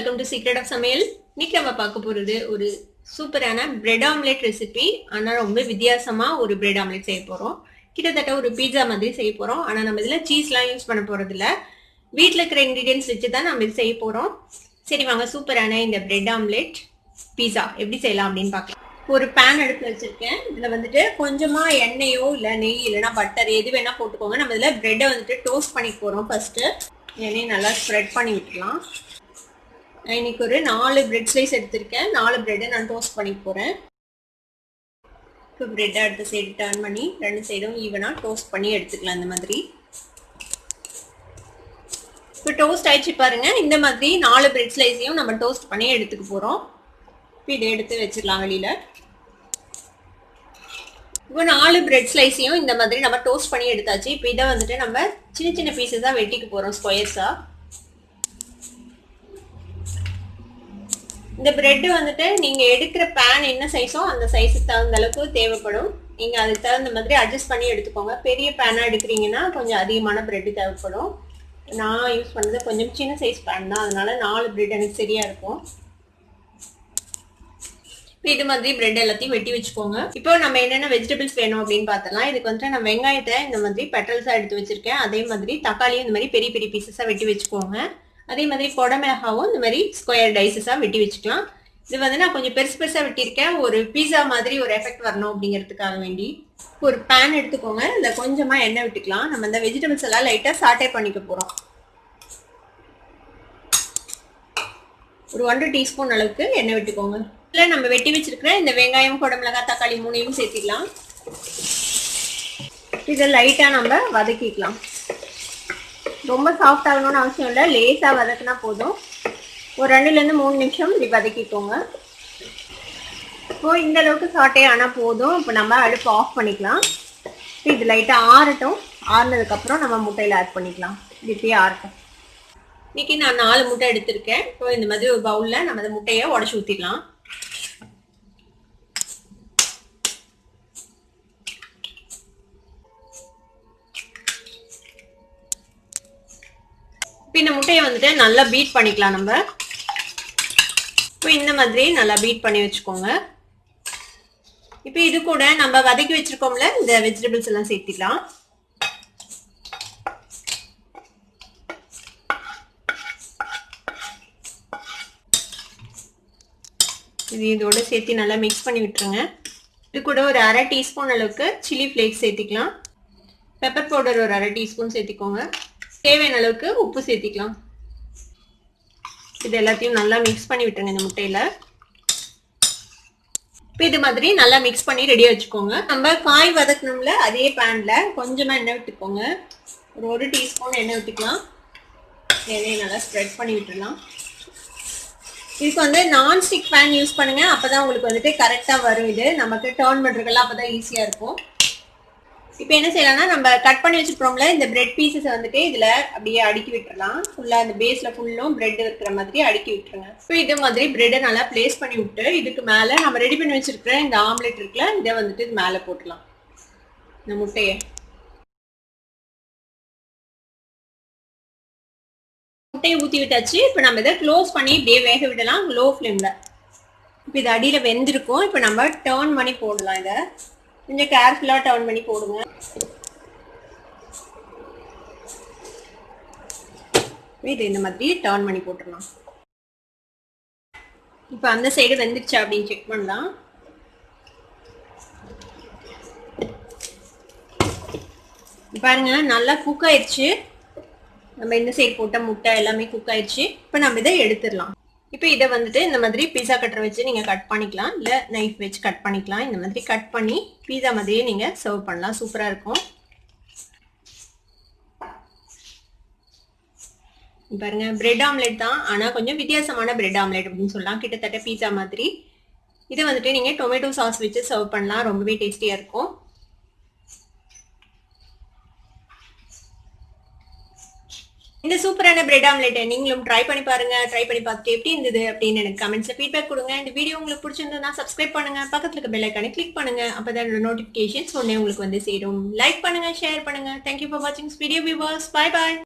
Welcome to secret of சமையல். இன்னைக்கு நம்ம பார்க்க போறது ஒரு சூப்பரான பிரெட் ஆம்லெட் ரெசிபி. ஆனா ரொம்ப வித்தியாசமா ஒரு பிரெட் ஆம்லெட் செய்ய போறோம். கிட்டத்தட்ட ஒரு பீட்சா மாதிரி செய்ய போறோம். ஆனா நம்ம இதுல சீஸ்லாம் யூஸ் பண்ண போறது இல்ல. வீட்டில் இருக்கிற இன்கிரீடியன்ஸ் வச்சு தான் நம்ம இது செய்ய போறோம். சரி வாங்க, சூப்பரான இந்த பிரெட் ஆம்லெட் பீட்சா எப்படி செய்யலாம் அப்படின்னு பார்க்கலாம். ஒரு பேன் அடுப்பில் வச்சிருக்கேன். இதுல வந்துட்டு கொஞ்சமா எண்ணெயோ இல்லை நெய் இல்லைன்னா பட்டர் எது வேணா போட்டுக்கோங்க. நம்ம இதுல பிரெட்டை வந்துட்டு டோஸ்ட் பண்ணி போறோம். ஃபர்ஸ்ட் எண்ணெயை நல்லா ஸ்ப்ரெட் பண்ணி விட்டுலாம். இன்னைக்கு ஒரு 4 பிரெட் ஸ்லைஸ் எடுத்திருக்கேன். 4 பிரெட்டை நான் டோஸ்ட் பண்ணி போறேன். இப்போ பிரெட்டை அடுத்த சைடு டர்ன் பண்ணி 2 சைடும் ஈவனா டோஸ்ட் பண்ணி எடுத்துக்கலாம். இந்த மாதிரி இப்போ டோஸ்ட் ஆயிடுச்சு பாருங்க. இந்த மாதிரி 4 பிரெட் ஸ்லைஸையும் நம்ம டோஸ்ட் பண்ணி எடுத்துக்க போறோம். இப்போ இதை எடுத்து வச்சிடலாம் வெளியில. இப்போ 4 பிரெட் ஸ்லைஸையும் இந்த மாதிரி நம்ம டோஸ்ட் பண்ணி எடுத்தாச்சு. இப்போ இதை வந்துட்டு நம்ம சின்ன சின்ன பீசஸா வெட்டிக்க போறோம், ஸ்கொயர்ஸா. இந்த பிரெட் வந்துட்டு நீங்க எடுக்கிற பேன் என்ன சைஸோ அந்த சைஸுக்கு தகுந்த அளவுக்கு தேவைப்படும். நீங்க அதுக்கு தகுந்த மாதிரி அட்ஜஸ்ட் பண்ணி எடுத்துக்கோங்க. பெரிய பேனா எடுக்கிறீங்கன்னா கொஞ்சம் அதிகமான பிரெட் தேவைப்படும். நான் யூஸ் பண்ணது கொஞ்சம் சின்ன சைஸ் பேன் தான், அதனால 4 பிரெட் எனக்கு சரியா இருக்கும். இப்போ இது மாதிரி பிரெட் எல்லாத்தையும் வெட்டி வச்சுக்கோங்க. இப்போ நம்ம என்னென்ன வெஜிடபிள்ஸ் வேணும் அப்படின்னு பார்த்தலாம். இதுக்கு வந்துட்டு நான் வெங்காயத்தை இந்த மாதிரி பெட்டல்ஸா எடுத்து வச்சிருக்கேன். அதே மாதிரி தக்காளியும் இந்த மாதிரி பெரிய பெரிய பீசஸா வெட்டி வச்சுக்கோங்க. அதே மாதிரி கொடமிளகாவும் இந்த மாதிரி ஸ்கொயர் டைசஸா வெட்டி வச்சுக்கலாம். இது வந்து நான் கொஞ்சம் பெருசு பெருசா வெட்டியிருக்கேன். ஒரு பீஸா மாதிரி ஒரு எஃபெக்ட் வரணும் அப்படிங்கிறதுக்காக வேண்டி. ஒரு பேன் எடுத்துக்கோங்க. இதுல கொஞ்சமா எண்ணெய் விட்டுக்கலாம். நம்ம இந்த வெஜிடபிள்ஸ் எல்லாம் லைட்டா சாட்டே பண்ணிக்க போறோம். ஒரு 1 டீஸ்பூன் அளவுக்கு எண்ணெய் விட்டுக்கோங்க. இதுல நம்ம வெட்டி வச்சிருக்கிற இந்த வெங்காயம், கொடமிளகாய், தக்காளி 3ஐயும் சேர்த்திக்கலாம். இதை லைட்டா நம்ம வதக்கிக்கலாம். ரொம்ப சாஃப்ட் ஆகணும்னு அவசியம் இல்லை, லேசா வதக்கினா போதும். ஒரு 2லேருந்து 3 நிமிஷம் இப்படி வதக்கிக்கோங்க. இப்போ இந்த அளவுக்கு சாட்டே ஆனால் போதும். இப்போ நம்ம அடுப்பு ஆஃப் பண்ணிக்கலாம். இது லைட்டாக ஆறட்டும். ஆறுனதுக்கப்புறம் நம்ம முட்டையில் ஆட் பண்ணிக்கலாம். இப்படியே ஆறட்டும். இன்னைக்கு நான் 4 முட்டை எடுத்திருக்கேன். இப்போ இந்த மாதிரி ஒரு பவுலில் நம்ம அந்த முட்டையை உடச்சி ஊற்றிடலாம். இப்போ இந்த முட்டையை வந்துட்டு நல்லா பீட் பண்ணிக்கலாம் நம்ம. இப்போ இந்த மாதிரி நல்லா பீட் பண்ணி வச்சுக்கோங்க. இப்போ இது கூட நம்ம வதக்கி வச்சிருக்கோம்ல இந்த வெஜிடபிள்ஸ் எல்லாம் சேர்த்திக்கலாம். இது இதோட சேர்த்து நல்லா மிக்ஸ் பண்ணி விட்டுருங்க. இது கூட ஒரு 1/2 டீஸ்பூன் அளவுக்கு சில்லி ஃப்ளேக்ஸ் சேர்த்திக்கலாம். பெப்பர் பவுடர் ஒரு 1/2 டீஸ்பூன் சேர்த்திக்கோங்க. தேவையான அளவுக்கு உப்பு சேர்த்திக்கலாம். இது எல்லாத்தையும் நல்லா மிக்ஸ் பண்ணி விட்டுருங்க இந்த முட்டையில. இப்போ இது மாதிரி நல்லா மிக்ஸ் பண்ணி ரெடியா வச்சுக்கோங்க. நம்ம காய் வதக்கணும்ல அதே பேன்ல கொஞ்சமா எண்ணெய் விட்டுக்கோங்க. ஒரு 1 டீஸ்பூன் எண்ணெய் விட்டுக்கலாம். எண்ணெயை நல்லா ஸ்ப்ரெட் பண்ணி விட்டுடலாம். இதுக்கு வந்து நான்ஸ்டிக் பேன் யூஸ் பண்ணுங்க. அப்பதான் உங்களுக்கு வந்துட்டு கரெக்டா வரும். இது நமக்கு டர்ன் பண்றதுக்கெல்லாம் அப்பதான் ஈஸியா இருக்கும். இப்போ என்ன செய்யலாம்னா நம்ம கட் பண்ணி வச்சிருப்போம்ல இந்த பிரெட் பீசஸ் வந்துட்டு இதுல அப்படியே அடுக்கி விட்டுறலாம். ஃபுல்லா அந்த பேஸ்ல ஃபுல்லும் பிரெட் இருக்கிற மாதிரி அடுக்கி விட்டுருங்க. இப்போ இது மாதிரி பிரெட்டை நல்லா பிளேஸ் பண்ணி விட்டு இதுக்கு மேல நம்ம ரெடி பண்ணி வச்சிருக்கிற இந்த ஆம்லெட் இருக்குல்ல இதை வந்துட்டு இது மேல போட்டுலாம். இந்த முட்டையை ஊற்றி விட்டாச்சு. இப்போ நம்ம இதை க்ளோஸ் பண்ணி இப்படியே வேக விடலாம் லோ ஃப்ளேம்ல. இப்போ இது அடியில வெந்திருக்கும். இப்போ நம்ம டர்ன் பண்ணி போடலாம். இதை கொஞ்சம் கேர்ஃபுல்லா டர்ன் பண்ணி போடுங்க. இது இந்த மாதிரி டர்ன் பண்ணி போட்டுடலாம். இப்போ அந்த சைடு வெந்துருச்சா அப்படின்னு செக் பண்ணலாம். பாருங்க நல்லா குக் ஆயிடுச்சு. நம்ம இந்த சைடு போட்ட முட்டை எல்லாமே குக் ஆயிடுச்சு. இப்போ நம்ம இதை எடுத்துடலாம். இப்போ இதை வந்துட்டு இந்த மாதிரி பீஸா கட்டரை வச்சு நீங்க கட் பண்ணிக்கலாம், இல்லை நைஃப் வச்சு கட் பண்ணிக்கலாம். இந்த மாதிரி கட் பண்ணி பீஸா மாதிரியே நீங்க சர்வ் பண்ணலாம். சூப்பரா இருக்கும். பாருங்க பிரெட் ஆம்லெட் தான், ஆனா கொஞ்சம் வித்தியாசமான பிரெட் ஆம்லெட் அப்படின்னு சொல்லலாம். கிட்டத்தட்ட பீஸா மாதிரி. இதை வந்துட்டு நீங்க டொமேட்டோ சாஸ் வச்சு சர்வ் பண்ணலாம். ரொம்பவே டேஸ்டியா இருக்கும். இந்த சூப்பரான பிரெட் ஆம்லெட்டை நீங்களும் ட்ரை பண்ணி பாருங்க. ட்ரை பண்ணி பார்த்துட்டு எப்படி இருந்தது அப்படின்னு எனக்கு கமெண்ட்ஸ்ல ஃபீட்பேக் கொடுங்க. இந்த வீடியோ உங்களுக்கு பிடிச்சிருந்தா சப்ஸ்கிரைப் பண்ணுங்க. பக்கத்துல இருக்க பெல் ஐகானை கிளிக் பண்ணுங்க. அப்பதான் நோட்டிபிகேஷன்ஸ் உடனே உங்களுக்கு வந்து சேரும். லைக் பண்ணுங்க, ஷேர் பண்ணுங்க. தேங்க்யூ ஃபார் வாட்சிங் வீடியோ வியூவர்ஸ். Bye bye.